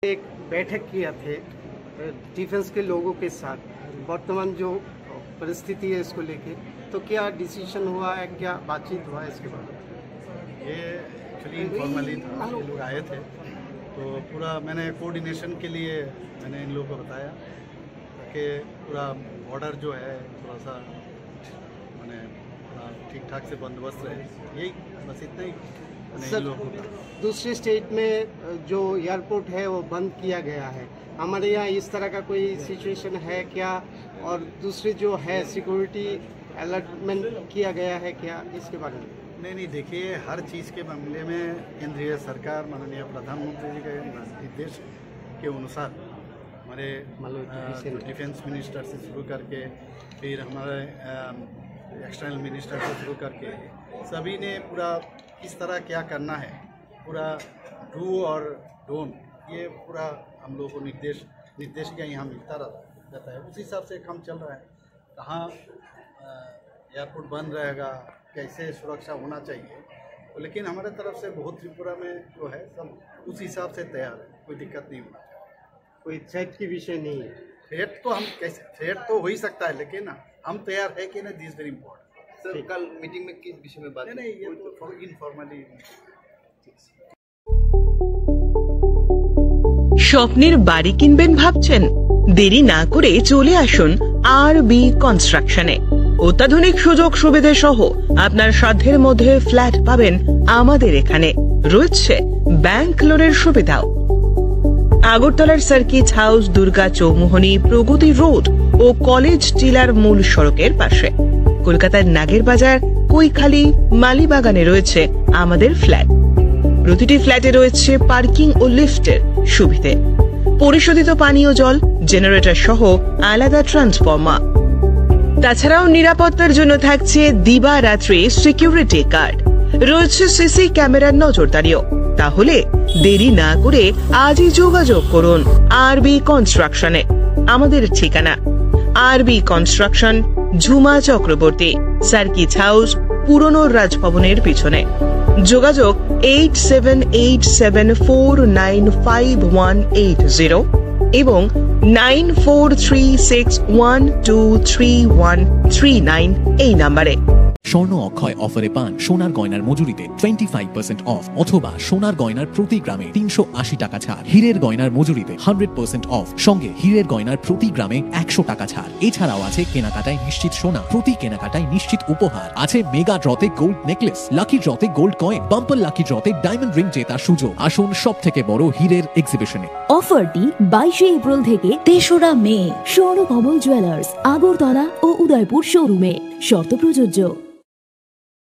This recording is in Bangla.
एक बैठक किया थे डिफेंस के लोगों के साथ वर्तमान जो परिस्थिति है इसको लेके, तो क्या डिसीजन हुआ है, क्या बातचीत हुआ है इसके बारे में? ये एक्चुअली इनफॉर्मली था, ये लोग आए थे तो पूरा मैंने कोऑर्डिनेशन के लिए मैंने इन लोगों को बताया कि पूरा बॉर्डर जो है थोड़ा सा मैंने ठीक ठाक से बंदोबस्त रहे, यही बस इतना ही इन लोगों को। दूसरे स्टेट में जो एयरपोर्ट है वो बंद किया गया है, हमारे यहाँ इस तरह का कोई सिचुएशन है क्या? और दूसरी जो है सिक्योरिटी अलर्टमेंट किया गया है क्या, इसके बारे में? नहीं, देखिए हर चीज़ के मामले में केंद्रीय सरकार माननीय प्रधानमंत्री जी के निर्देश के अनुसार हमारे डिफेंस मिनिस्टर से शुरू करके फिर हमारे एक्सटर्नल मिनिस्टर से शुरू करके सभी ने पूरा किस तरह क्या करना है, पूरा डू और डोंट, ये पूरा हम लोगों को निर्देश क्या यहाँ मिलता रहता है, उस हिसाब से काम चल रहा है। कहाँ एयरपोर्ट बंद रहेगा, कैसे सुरक्षा होना चाहिए, तो लेकिन हमारे तरफ से बहुत त्रिपुरा में जो है सब उस हिसाब से तैयार है, कोई दिक्कत नहीं होना चाहिए। कोई थ्रेट की विषय नहीं है? थ्रेट तो हम कैसे, थ्रेट तो हो ही सकता है, लेकिन हम तैयार है कि नहीं, दिस वेरी इंपॉर्टेंट। सर कल मीटिंग में किस विषय में बात? नहीं, ये तो इनफॉर्मली। স্বপ্নের বাড়ি কিনবেন ভাবছেন? দেরি না করে চলে আসুন আরবি কনস্ট্রাকশনে। অত্যাধুনিক সুযোগ সুবিধা সহ আপনার সাধ্যের মধ্যে ফ্ল্যাট পাবেন আমাদের এখানে। রয়েছে ব্যাংক লোনের সুবিধাও। আগরতলার সার্কিট হাউস, দুর্গা চৌমুহনী, প্রগতি রোড ও কলেজ টিলার মূল সড়কের পাশে। কলকাতার নাগের বাজার, কৈখালি, মালিবাগানে রয়েছে আমাদের ফ্ল্যাট। প্রতিটি ফ্ল্যাটে রয়েছে পার্কিং ও লিফটের সুবিধে, পরিশোধিত পানীয় জল, জেনারেটর সহ আলাদা ট্রান্সফরমার। তাছাড়াও নিরাপত্তার জন্য থাকছে দিবারাত্রি সিকিউরিটি গার্ড, রয়েছে সিসি ক্যামেরার নজরদারিও। তাহলে দেরি না করে আজই যোগাযোগ করুন আরবি কনস্ট্রাকশনে। আমাদের ঠিকানা আরবি construction, Jhuma Chakraborty, circuit house, পুরনো রাজভবনের পিছনে। যোগাযোগ 8787495180 এবং 9436123139 এই নম্বরে। স্বর্ণ অক্ষয় অফারে পান সোনার গয়নার মজুরিতে 25% অফ অথবা সোনার গয়নার প্রতি গ্রামে 380 টাকা ছাড়। হীরের গয়নার মজুরিতে 100% অফ, সঙ্গে হীরের গয়নার প্রতি গ্রামে 100 টাকা ছাড়। এছাড়াও আছে কেনাকাটায় নিশ্চিত সোনা, প্রতি কেনাকাটায় নিশ্চিত উপহার। আছে মেগা ড্রতে গোল্ড নেকলেস, লাকি ড্রতে গোল্ড কয়েন, বাম্পার লাকি ড্রতে ডায়মন্ড রিং জেতার সুযোগ। আসুন সব থেকে বড় হীরের এক্সিবিশনে। অফারটি 22 এপ্রিল থেকে 3রা মে স্বর্ণকমল জুয়েলার্স, আগরতলা ও উদয়পুর শোরুমে। শর্ত প্রযোজ্য।